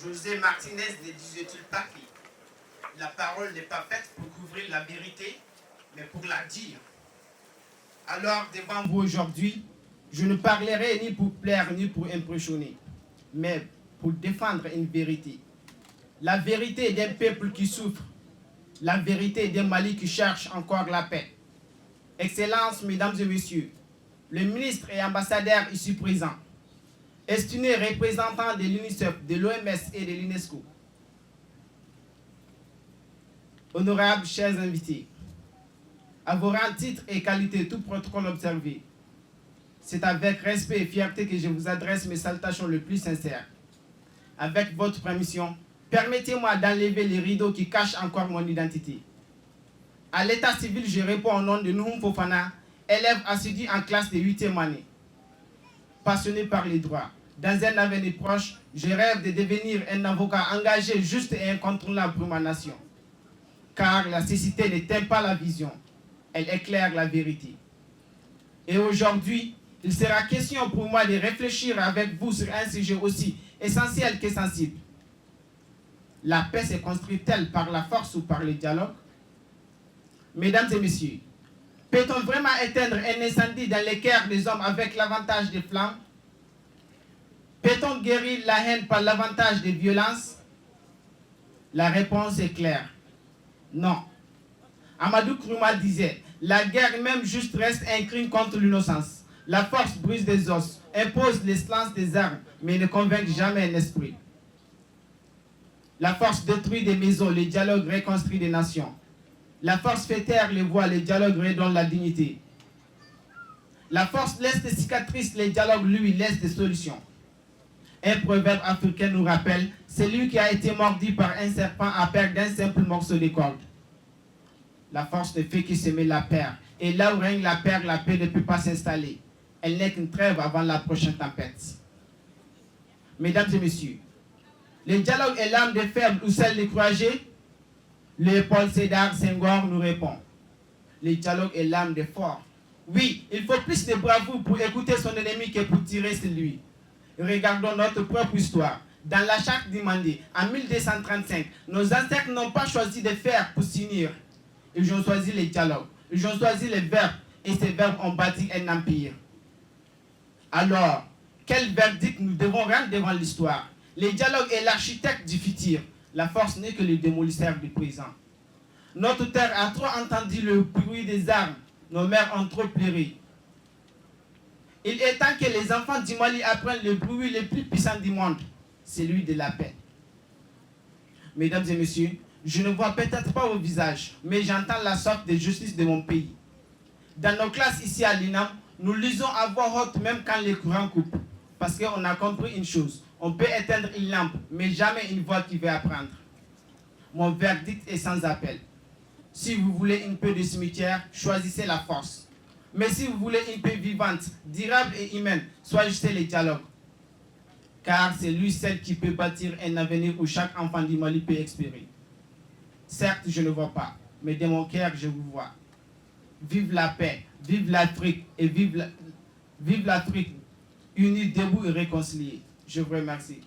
José Martinez ne disait-il pas que la parole n'est pas faite pour couvrir la vérité, mais pour la dire? Alors, devant vous aujourd'hui, je ne parlerai ni pour plaire ni pour impressionner, mais pour défendre une vérité. La vérité d'un peuple qui souffre, la vérité d'un Mali qui cherche encore la paix. Excellences, mesdames et messieurs, le ministre et ambassadeur ici présent, estimés représentants de l'UNICEF, de l'OMS et de l'UNESCO, honorables chers invités, à vos rangs, titres et qualités, tout protocole observé, c'est avec respect et fierté que je vous adresse mes salutations les plus sincères. Avec votre permission, permettez-moi d'enlever les rideaux qui cachent encore mon identité. À l'état civil, je réponds au nom de Nouhoum Fofana, élève assidu en classe de 8e année. Passionné par les droits, dans un avenir proche, je rêve de devenir un avocat engagé, juste et incontournable pour ma nation. Car la cécité n'éteint pas la vision, elle éclaire la vérité. Et aujourd'hui, il sera question pour moi de réfléchir avec vous sur un sujet aussi essentiel que sensible. La paix se construit-elle par la force ou par le dialogue? Mesdames et messieurs, peut-on vraiment éteindre un incendie dans les cœurs des hommes avec l'avantage des flammes? Peut-on guérir la haine par l'avantage des violences? La réponse est claire. Non. Amadou Nkrumah disait, la guerre même juste reste un crime contre l'innocence. La force brise des os, impose le silence des armes, mais ne convainc jamais un esprit. La force détruit des maisons, le dialogue reconstruit des nations. La force fait taire les voix, le dialogue redonne la dignité. La force laisse des cicatrices, le dialogue, lui, laisse des solutions. Un proverbe africain nous rappelle, celui qui a été mordu par un serpent a peur d'un simple morceau de corde. La force ne fait que semer la paix. Et là où règne la paix ne peut pas s'installer. Elle n'est qu'une trêve avant la prochaine tempête. Mesdames et messieurs, le dialogue est l'âme des faibles ou celle des courageux? Léopold Sédar Senghor nous répond. Le dialogue est l'âme des forts. Oui, il faut plus de bravoure pour écouter son ennemi que pour tirer sur lui. Regardons notre propre histoire. Dans la charte demandée, en 1235, nos ancêtres n'ont pas choisi de faire pour s'unir. Ils ont choisi le dialogue. Ils ont choisi les verbes. Et ces verbes ont bâti un empire. Alors, quel verdict nous devons rendre devant l'histoire? Le dialogue est l'architecte du futur. La force n'est que le démolisseur du présent. Notre terre a trop entendu le bruit des armes. Nos mères ont trop pleuré. Il est temps que les enfants du Mali apprennent le bruit le plus puissant du monde, celui de la paix. Mesdames et messieurs, je ne vois peut-être pas vos visages, mais j'entends la sorte de justice de mon pays. Dans nos classes ici à l'INAM, nous lisons à voix haute même quand les courants coupent. Parce qu'on a compris une chose, on peut éteindre une lampe, mais jamais une voix qui veut apprendre. Mon verdict est sans appel. Si vous voulez une paix de cimetière, choisissez la force. Mais si vous voulez une paix vivante, durable et humaine, choisissez le dialogue. Car c'est lui seul qui peut bâtir un avenir où chaque enfant du Mali peut espérer. Certes, je ne vois pas, mais de mon cœur, je vous vois. Vive la paix, vive l'Afrique et vive l'Afrique unie, debout et réconciliée. Je vous remercie.